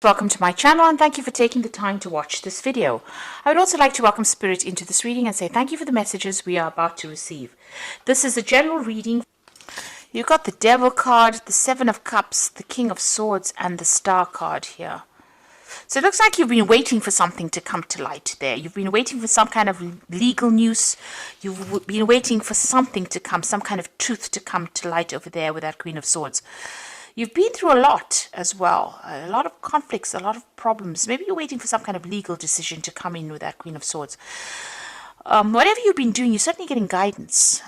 Welcome to my channel and thank you for taking the time to watch this video. I would also like to welcome Spirit into this reading and say thank you for the messages we are about to receive. This is a general reading. You've got the Devil card, the Seven of Cups, the King of Swords and the Star card here. So it looks like you've been waiting for something to come to light there. You've been waiting for some kind of legal news. You've been waiting for something to come, some kind of truth to come to light over there with that Queen of Swords. You've been through a lot as well, a lot of conflicts, a lot of problems. Maybe you're waiting for some kind of legal decision to come in with that Queen of Swords. Whatever you've been doing, you're certainly getting guidance.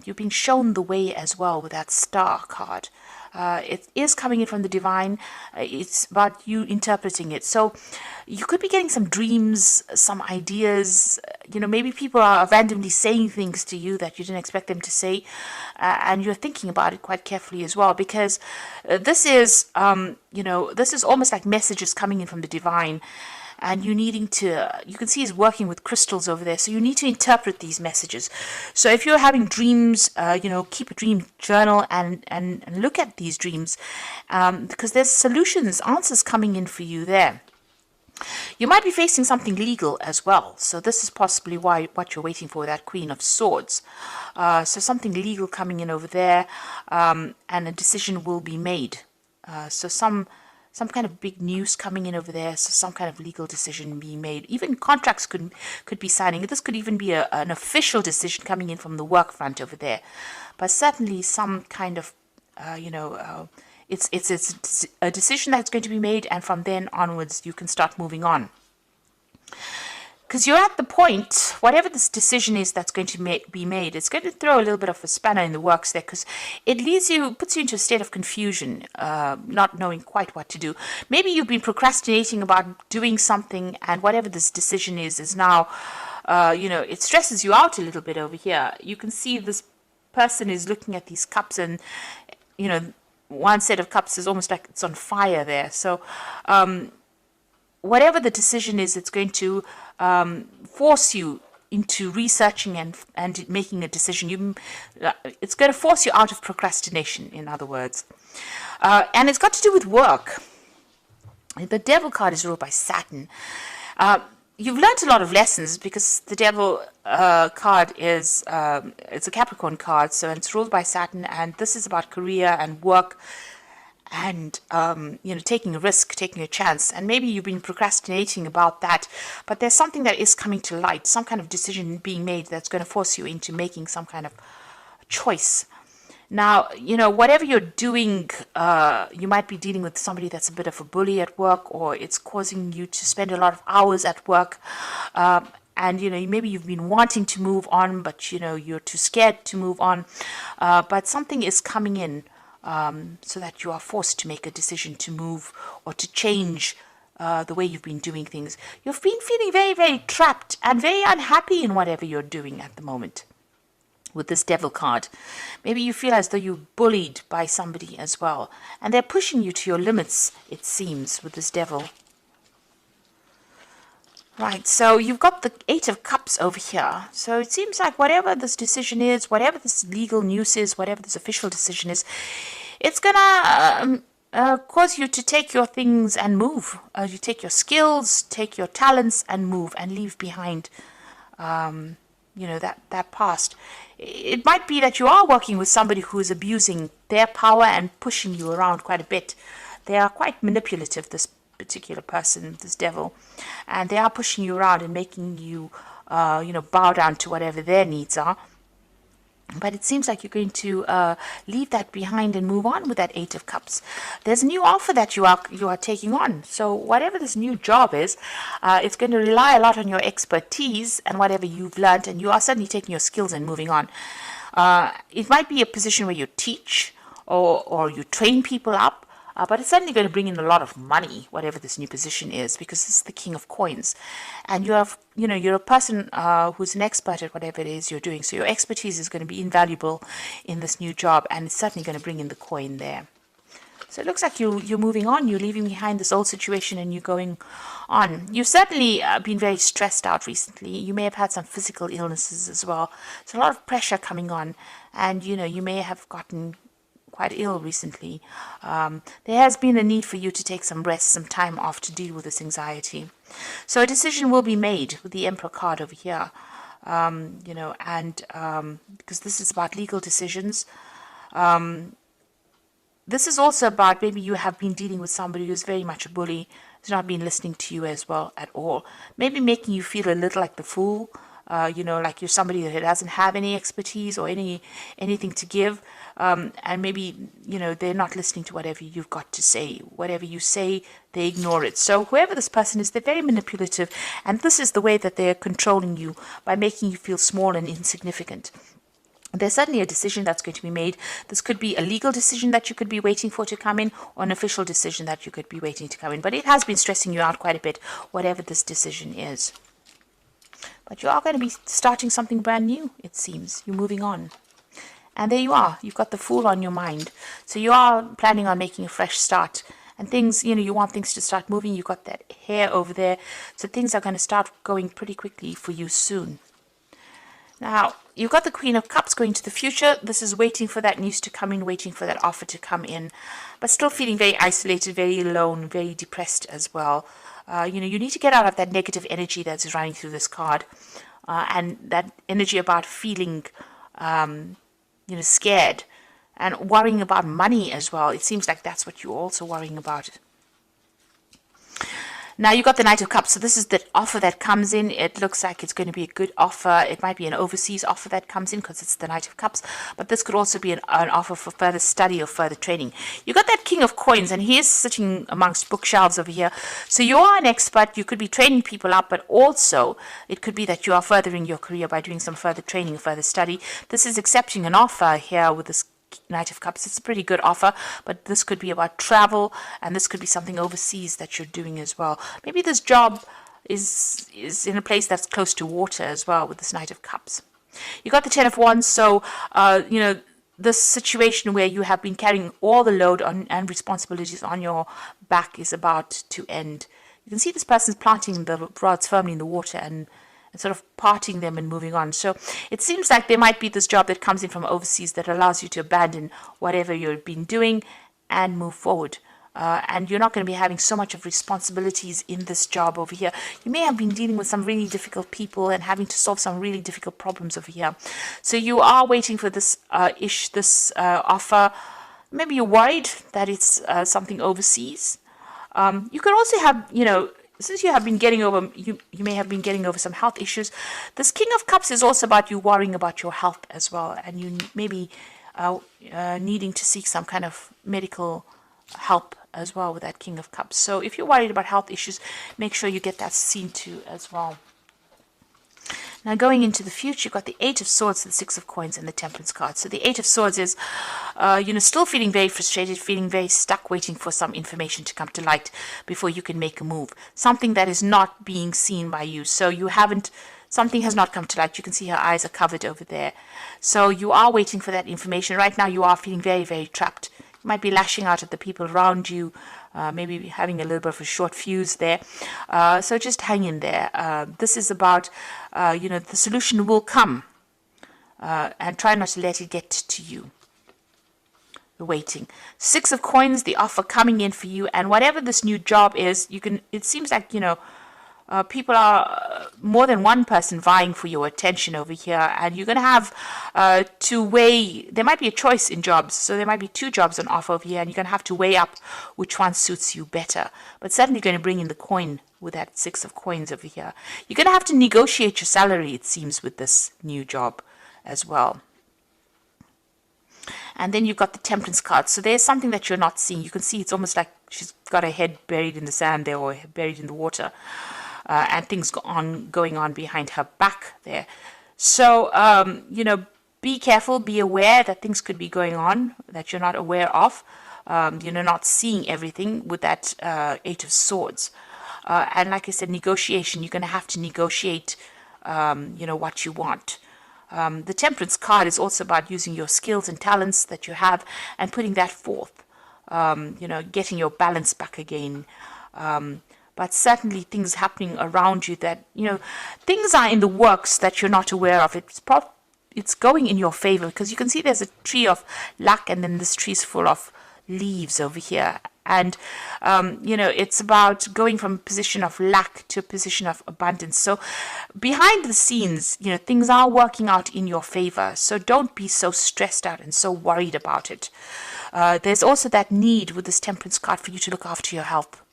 You've been shown the way as well with that Star card. It is coming in from the divine. It's about you interpreting it. So you could be getting some dreams, some ideas. You know, maybe people are randomly saying things to you that you didn't expect them to say. And you're thinking about it quite carefully as well. Because this is, this is almost like messages coming in from the divine. And you needing to, you can see he's working with crystals over there. So you need to interpret these messages. So if you're having dreams, keep a dream journal and look at these dreams. Because there's solutions, answers coming in for you there. You might be facing something legal as well. So this is possibly what you're waiting for, that Queen of Swords. So something legal coming in over there. And a decision will be made. So some kind of big news coming in over there, so some kind of legal decision being made. Even contracts could be signing. This could even be an official decision coming in from the work front over there. But certainly some kind of, it's a decision that's going to be made, and from then onwards you can start moving on. Because you're at the point, whatever this decision is that's going to be made, it's going to throw a little bit of a spanner in the works there, because it puts you into a state of confusion, not knowing quite what to do. Maybe you've been procrastinating about doing something, and whatever this decision is now, it stresses you out a little bit over here. You can see this person is looking at these cups, and, one set of cups is almost like it's on fire there. So, whatever the decision is, it's going to force you into researching and making a decision. It's going to force you out of procrastination, in other words. And it's got to do with work. The Devil card is ruled by Saturn. You've learned a lot of lessons because the Devil card is it's a Capricorn card, so it's ruled by Saturn, and this is about career and work. And, taking a risk, taking a chance. And maybe you've been procrastinating about that. But there's something that is coming to light. Some kind of decision being made that's going to force you into making some kind of choice. Now, whatever you're doing, you might be dealing with somebody that's a bit of a bully at work. Or it's causing you to spend a lot of hours at work. And, maybe you've been wanting to move on. But, you're too scared to move on. But something is coming in. So that you are forced to make a decision to move or to change the way you've been doing things. You've been feeling very, very trapped and very unhappy in whatever you're doing at the moment with this Devil card. Maybe you feel as though you're bullied by somebody as well. And they're pushing you to your limits, it seems, with this Devil. Right, so you've got the Eight of Cups over here. So it seems like whatever this decision is, whatever this legal news is, whatever this official decision is, it's going to cause you to take your things and move. You take your skills, take your talents and move and leave behind, that past. It might be that you are working with somebody who is abusing their power and pushing you around quite a bit. They are quite manipulative, this particular person, this Devil, and they are pushing you around and making you bow down to whatever their needs are. But it seems like you're going to leave that behind and move on with that Eight of Cups. There's a new offer that you are taking on. So whatever this new job is, it's going to rely a lot on your expertise and whatever you've learned, and you are suddenly taking your skills and moving on. It might be a position where you teach or you train people up. But it's certainly going to bring in a lot of money, whatever this new position is, because this is the King of Coins. And you're a person who's an expert at whatever it is you're doing. So your expertise is going to be invaluable in this new job, and it's certainly going to bring in the coin there. So it looks like you're moving on. You're leaving behind this old situation and you're going on. You've certainly been very stressed out recently. You may have had some physical illnesses as well. So a lot of pressure coming on. And, you may have gotten quite ill recently. There has been a need for you to take some rest, some time off to deal with this anxiety. So a decision will be made with the Emperor card over here. Because this is about legal decisions. This is also about maybe you have been dealing with somebody who's very much a bully, who's not been listening to you as well at all. Maybe making you feel a little like the fool, like you're somebody that doesn't have any expertise or anything to give. And maybe, they're not listening to whatever you've got to say. Whatever you say, they ignore it. So whoever this person is, they're very manipulative. And this is the way that they're controlling you, by making you feel small and insignificant. There's certainly a decision that's going to be made. This could be a legal decision that you could be waiting for to come in, or an official decision that you could be waiting to come in. But it has been stressing you out quite a bit, whatever this decision is. But you are going to be starting something brand new, it seems. You're moving on. And there you are. You've got the Fool on your mind. So you are planning on making a fresh start. And things, you want things to start moving. You've got that hair over there. So things are going to start going pretty quickly for you soon. Now, you've got the Queen of Cups going to the future. This is waiting for that news to come in, waiting for that offer to come in, but still feeling very isolated, very alone, very depressed as well. You need to get out of that negative energy that's running through this card, and that energy about feeling, scared and worrying about money as well. It seems like that's what you're also worrying about. Now you got the Knight of Cups. So this is the offer that comes in. It looks like it's going to be a good offer. It might be an overseas offer that comes in because it's the Knight of Cups. But this could also be an offer for further study or further training. You got that King of Coins, and he is sitting amongst bookshelves over here. So you are an expert. You could be training people up, but also it could be that you are furthering your career by doing some further training, further study. This is accepting an offer here with this Knight of Cups. It's a pretty good offer, but this could be about travel, and this could be something overseas that you're doing as well. Maybe this job is in a place that's close to water as well with this Knight of Cups. You got the Ten of Wands, so this situation where you have been carrying all the load and responsibilities on your back is about to end. You can see this person's planting the rods firmly in the water and sort of parting them and moving on. So it seems like there might be this job that comes in from overseas that allows you to abandon whatever you've been doing and move forward. And you're not going to be having so much of responsibilities in this job over here. You may have been dealing with some really difficult people and having to solve some really difficult problems over here. So you are waiting for this offer. Maybe you're worried that it's something overseas. You could also have, since you have been getting over, you may have been getting over some health issues. This King of Cups is also about you worrying about your health as well, and you maybe needing to seek some kind of medical help as well with that King of Cups. So if you're worried about health issues, make sure you get that seen to as well. Now going into the future, you've got the Eight of Swords, the Six of Coins, and the Temperance card. So the Eight of Swords is, still feeling very frustrated, feeling very stuck, waiting for some information to come to light before you can make a move. Something that is not being seen by you. So something has not come to light. You can see her eyes are covered over there. So you are waiting for that information. Right now you are feeling very, very trapped. You might be lashing out at the people around you, maybe having a little bit of a short fuse there. So just hang in there. This is about, the solution will come. And try not to let it get to you. You're waiting. Six of Coins, the offer coming in for you. And whatever this new job is, it seems like, people are more than one person vying for your attention over here, and you're going to have to weigh. There might be a choice in jobs, so there might be two jobs on offer over here, and you're going to have to weigh up which one suits you better. But certainly going to bring in the coin with that Six of Coins over here. You're going to have to negotiate your salary, it seems, with this new job as well. And then you've got the Temperance card. So there's something that you're not seeing. You can see it's almost like she's got her head buried in the sand there, or buried in the water. And things going on behind her back there. So, be careful, be aware that things could be going on that you're not aware of. Not seeing everything with that Eight of Swords. And like I said, negotiation. You're going to have to negotiate, what you want. The Temperance card is also about using your skills and talents that you have and putting that forth. Getting your balance back again. But certainly things happening around you that, things are in the works that you're not aware of. it's going in your favor, because you can see there's a tree of luck, and then this tree is full of leaves over here. And it's about going from a position of lack to a position of abundance. So behind the scenes, things are working out in your favor. So don't be so stressed out and so worried about it. There's also that need with this Temperance card for you to look after your health.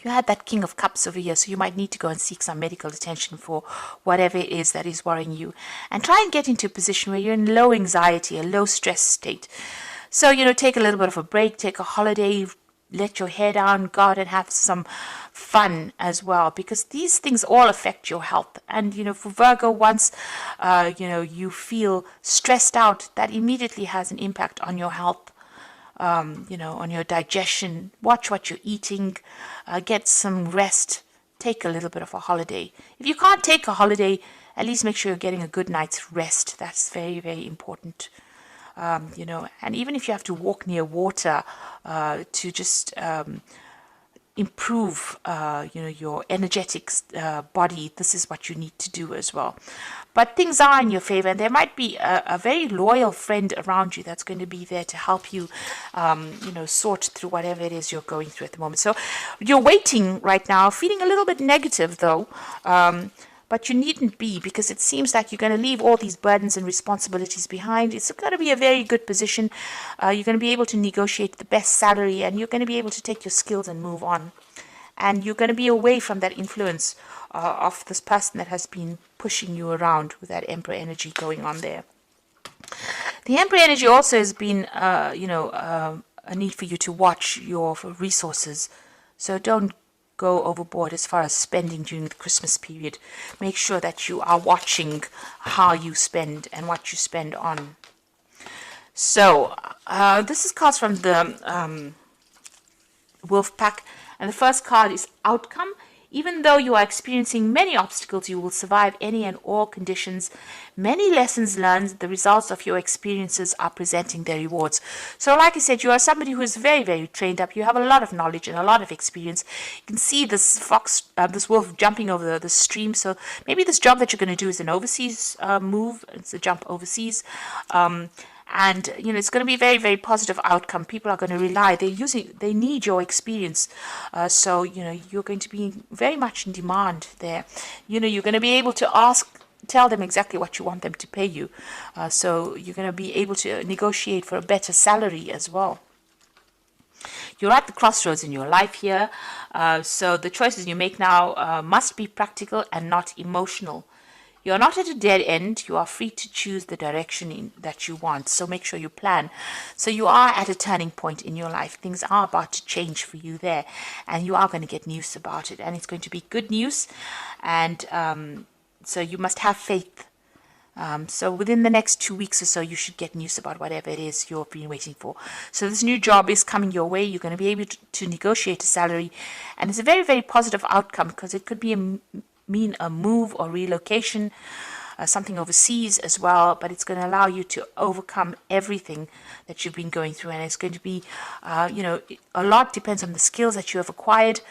You had that King of Cups over here, so you might need to go and seek some medical attention for whatever it is that is worrying you. And try and get into a position where you're in low anxiety, a low stress state. So, take a little bit of a break, take a holiday, let your hair down, go out and have some fun as well, because these things all affect your health. And, for Virgo, once, you feel stressed out, that immediately has an impact on your health, on your digestion. Watch what you're eating, get some rest, take a little bit of a holiday. If you can't take a holiday, at least make sure you're getting a good night's rest. That's very, very important. And even if you have to walk near water to just improve, your energetic body, this is what you need to do as well. But things are in your favor, and there might be a very loyal friend around you that's going to be there to help you, sort through whatever it is you're going through at the moment. So you're waiting right now, feeling a little bit negative though. But you needn't be, because it seems like you're going to leave all these burdens and responsibilities behind. It's going to be a very good position. You're going to be able to negotiate the best salary, and you're going to be able to take your skills and move on. And you're going to be away from that influence of this person that has been pushing you around with that Emperor energy going on there. The Emperor energy also has been, a need for you to watch your resources. So don't go overboard as far as spending during the Christmas period. Make sure that you are watching how you spend and what you spend on. So this is cards from the Wolf Pack, and the first card is Outcome. Even though you are experiencing many obstacles, you will survive any and all conditions. Many lessons learned, the results of your experiences are presenting their rewards. So like I said, you are somebody who is very, very trained up. You have a lot of knowledge and a lot of experience. You can see this this wolf jumping over the stream. So maybe this job that you're going to do is an overseas move. It's a jump overseas. And it's going to be a very, very positive outcome. People are going to rely. They need your experience. So you're going to be very much in demand there. You're going to be able to tell them exactly what you want them to pay you. So you're going to be able to negotiate for a better salary as well. You're at the crossroads in your life here. So the choices you make now must be practical and not emotional. You're not at a dead end. You are free to choose the direction that you want. So make sure you plan. So you are at a turning point in your life. Things are about to change for you there. And you are going to get news about it. And it's going to be good news. And so you must have faith. So within the next 2 weeks or so, you should get news about whatever it is you've been waiting for. So this new job is coming your way. You're going to be able to negotiate a salary. And it's a very, very positive outcome, because it could be mean a move or relocation, something overseas as well, but it's going to allow you to overcome everything that you've been going through. And it's going to be, a lot depends on the skills that you have acquired.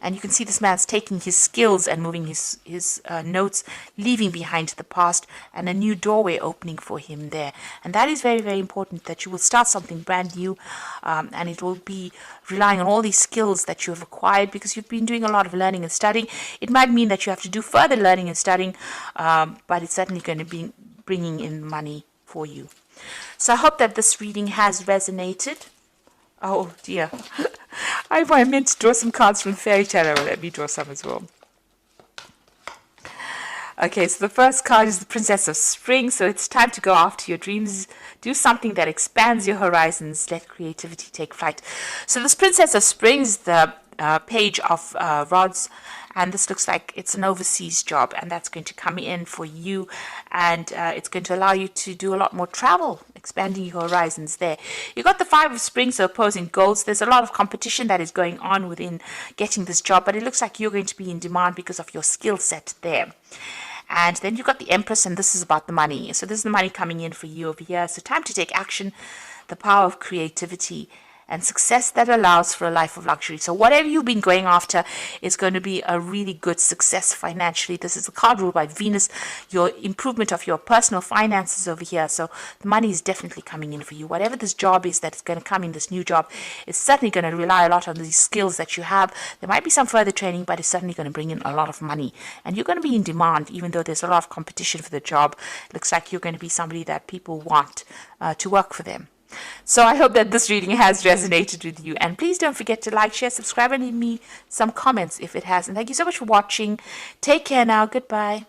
And you can see this man's taking his skills and moving his notes, leaving behind the past, and a new doorway opening for him there. And that is very, very important, that you will start something brand new, and it will be relying on all these skills that you have acquired, because you've been doing a lot of learning and studying. It might mean that you have to do further learning and studying, but it's certainly going to be bringing in money for you. So I hope that this reading has resonated. Oh dear. I meant to draw some cards from Fairy Tarot. Let me draw some as well. Okay, so the first card is the Princess of Spring. So it's time to go after your dreams. Do something that expands your horizons. Let creativity take flight. So this Princess of Spring is the Page of Rods. And this looks like it's an overseas job, and that's going to come in for you, and it's going to allow you to do a lot more travel, expanding your horizons there. You've got the Five of Spring, so opposing goals. There's a lot of competition that is going on within getting this job, but it looks like you're going to be in demand because of your skill set there. And then you've got the Empress, and this is about the money. So this is the money coming in for you over here. So time to take action, the power of creativity. and success that allows for a life of luxury. So whatever you've been going after is going to be a really good success financially. This is a card ruled by Venus, your improvement of your personal finances over here. So the money is definitely coming in for you. Whatever this job is that's going to come in, this new job, is certainly going to rely a lot on these skills that you have. There might be some further training, but it's certainly going to bring in a lot of money. And you're going to be in demand, even though there's a lot of competition for the job. Looks like you're going to be somebody that people want to work for them. So I hope that this reading has resonated with you. And please don't forget to like, share, subscribe, and leave me some comments if it has. And thank you so much for watching. Take care now. Goodbye.